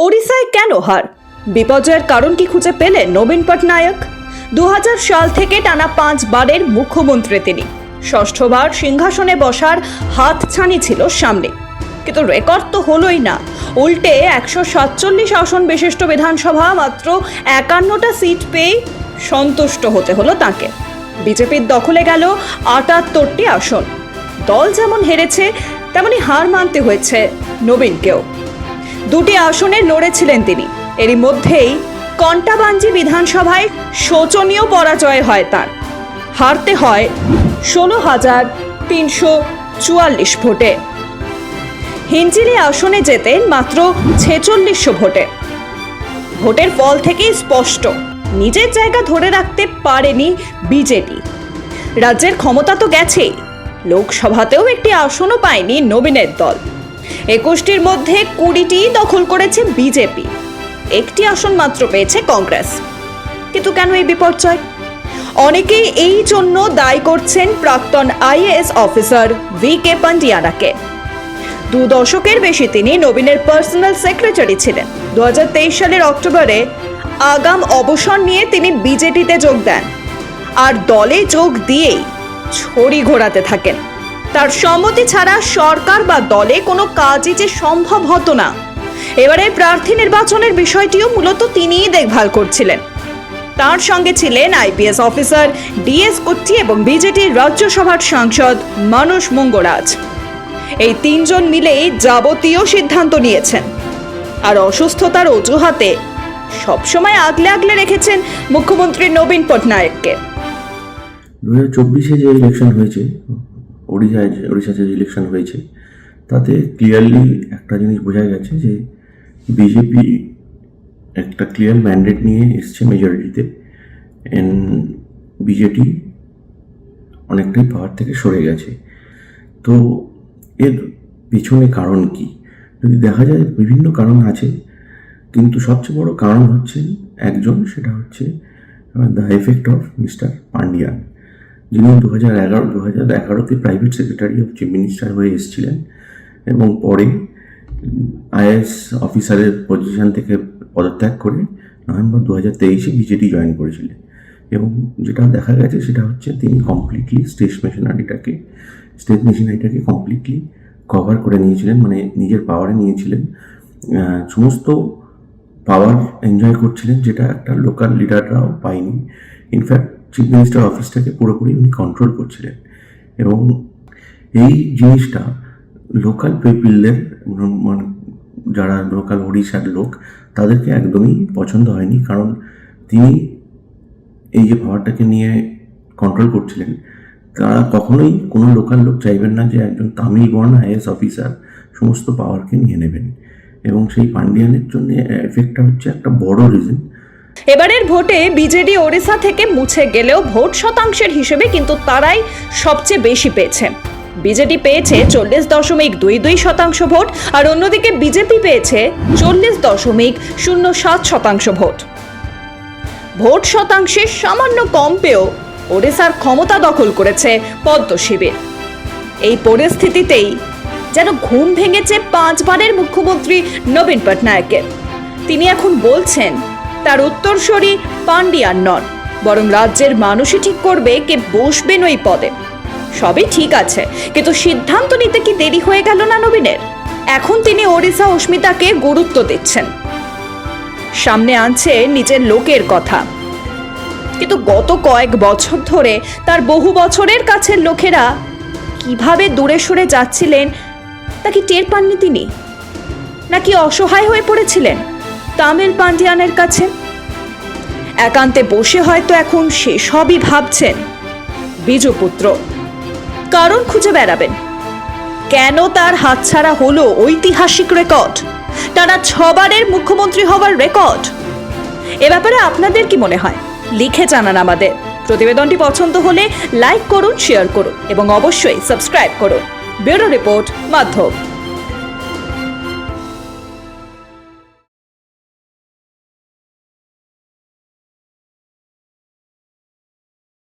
ওড়িশায় কেন হার? বিপর্যয়ের কারণ কি খুঁজে পেলেন নবীন পটনায়ক? 2000 সাল থেকে টানা 5 বারের মুখ্যমন্ত্রী তিনি। ষষ্ঠবার সিংহাসনে বসার হাতছানি ছিল সামনে, কিন্তু রেকর্ড তো হলোই না, উল্টে 147 আসন বিশিষ্ট বিধানসভা মাত্র 51টা সিট পেয়ে সন্তুষ্ট হতে হলো তাকে। বিজেপির দখলে গেল 78টি আসন। দল যেমন হেরেছে তেমনি হার মানতে হয়েছে নবীনকেও। 2টি আসনে লড়েছিলেন তিনি, এরই মধ্যেই কন্টাবাঞ্জি বিধানসভায় শোচনীয় পরাজয় হয় তার। হারতে হয় 16,344 ভোটে। হিঞ্জিলি আসনে যেতেন মাত্র 4600 ভোটে। ভোটের ফল থেকেই স্পষ্ট নিজের জায়গা ধরে রাখতে পারেনি বিজেপি। রাজ্যের ক্ষমতা তো গেছেই, লোকসভাতেও একটি আসনও পায়নি নবীনের দল। 21টির মধ্যে 20টি দখল করেছে বিজেপি, একটি আসন মাত্র পেয়েছে কংগ্রেস। কিন্তু কেন এই বিপর্যয়? অনেকেই এই জন্য দায়ী করছেন প্রাক্তন আইএএস অফিসার VK পান্ডিয়ানাকে। 2 দশকের বেশি তিনি নবীনের পার্সোনাল সেক্রেটারি ছিলেন। 2023 সালের অক্টোবরে আগাম অবসর নিয়ে তিনি বিজেপিতে যোগ দেন, আর দলে যোগ দিয়েই ছড়ি ঘোরাতে থাকেন। তার সম্মতি ছাড়া সরকার বা দলে কোনো কাজই যে সম্ভব হতো না। এবারে প্রার্থী নির্বাচনের বিষয়টিও মূলত তিনিই দেখভাল করছিলেন। তার সঙ্গে ছিলেন আইপিএস অফিসার DS কুট্টি এবং বিজেপির রাজ্যসভার সাংসদ মানস মঙ্গরাজ। এই 3 জন মিলেই যাবতীয় সিদ্ধান্ত নিয়েছেন, আর অসুস্থতার অজুহাতে সবসময় আগলে আগলে রেখেছেন মুখ্যমন্ত্রী নবীন পটনায়ককে। 2024-এ যে ইলেকশন হয়েছে, ওড়িশাতে যে ইলেকশন হয়েছে, তাতে ক্লিয়ারলি একটা জিনিস বোঝা গেছে যে বিজেপি একটা ক্লিয়ার ম্যান্ডেট নিয়ে এসছে মেজরিটিতে, বিজেপি অনেকটাই পাওয়ার থেকে সরে গেছে। তো এর পিছনে কারণ কি? যদি দেখা যায় বিভিন্ন কারণ আছে, কিন্তু সবচেয়ে বড় কারণ হচ্ছে একজন, সেটা হচ্ছে the effect of mister Pandian, যিনি 2011-তে private secretary of chief minister হয়ে এসেছিলেন এবং পরে আইএএস অফিসারের পজিশন থেকে পদত্যাগ করে নভেম্বর 2023-এ বিজেপি জয়েন করেছিলেন। এবং যেটা দেখা গেছে সেটা হচ্ছে তিনি কমপ্লিটলি স্টেট মেশিনারিটাকে কমপ্লিটলি কভার করে নিয়েছিলেন, মানে নিজের পাওয়ারে নিয়েছিলেন, সমস্ত পাওয়ার এনজয় করছিলেন, যেটা একটা লোকাল লিডাররাও পায়নি। ইনফ্যাক্ট চিফ মিনিস্টার অফিসটাকে পুরোপুরি উনি কন্ট্রোল করছিলেন। এবং এই জিনিসটা লোকাল পিপলদের, মানে যারা লোকাল ওড়িশার লোক, তাদেরকে একদমই পছন্দ হয়নি। কারণ তিনি এই যে পাওয়ারটাকে নিয়ে কন্ট্রোল করছিলেন, তারা কখনোই কোনো লোকাল লোক চাইবেন না যে একজন তামিল বর্ণ আইএএস অফিসার সমস্ত পাওয়ারকে নিয়ে নেবেন। এবং সেই পান্ডিয়ানের জন্য এফেক্টটা হচ্ছে একটা বড় রিজন। এবারের ভোটে বিজেডি ওড়িশা থেকে মুছে গেলেও ভোট শতাংশের হিসেবে কিন্তু তারাই সবচেয়ে বেশি পেয়েছে। বিজেডি পেয়েছে 40.22% ভোট, আর অন্যদিকে বিজেপি পেয়েছে 40.07% ভোট। ভোট শতাংশে সামান্য কম পেয়েও ওড়িশার ক্ষমতা দখল করেছে পদ্ম শিবির। এই পরিস্থিতিতেই যেন ঘুম ভেঙেছে 5 বারের মুখ্যমন্ত্রী নবীন পটনায়কের। তিনি এখন বলছেন তার উত্তরসূরি পান্ডিয়ান নন, বরং রাজ্যের মানুষই ঠিক করবে কে বসবেন ওই পদে। সবই ঠিক আছে, কিন্তু সিদ্ধান্ত নিতে কি দেরি হয়ে গেল না নবীনের? এখন তিনি ওড়িশা অস্মিতাকে গুরুত্ব দিচ্ছেন, সামনে আনছে নিজের লোকের কথা। কিন্তু গত কয়েক বছর ধরে তার বহু বছরের কাছের লোকেরা কিভাবে দূরে সরে যাচ্ছিলেন তা কি টের পাননি তিনি? নাকি অসহায় হয়ে পড়েছিলেন তামিল পান্ডিয়ানের কাছে? একান্তে বসে হয়তো এখন সেসবই ভাবছেন বিজুপুত্র। কারণ খুঁজে বেড়াবেন কেন তার হাতছাড়া হলো ঐতিহাসিক রেকর্ড, টানা 6 বারের মুখ্যমন্ত্রী হওয়ার রেকর্ড। এ ব্যাপারে আপনাদের কি মনে হয়? লিখে জানান আমাদের। প্রতিবেদনটি পছন্দ হলে লাইক করুন, শেয়ার করুন এবং অবশ্যই সাবস্ক্রাইব করুন। ব্যুরো রিপোর্ট, মাধ্যম।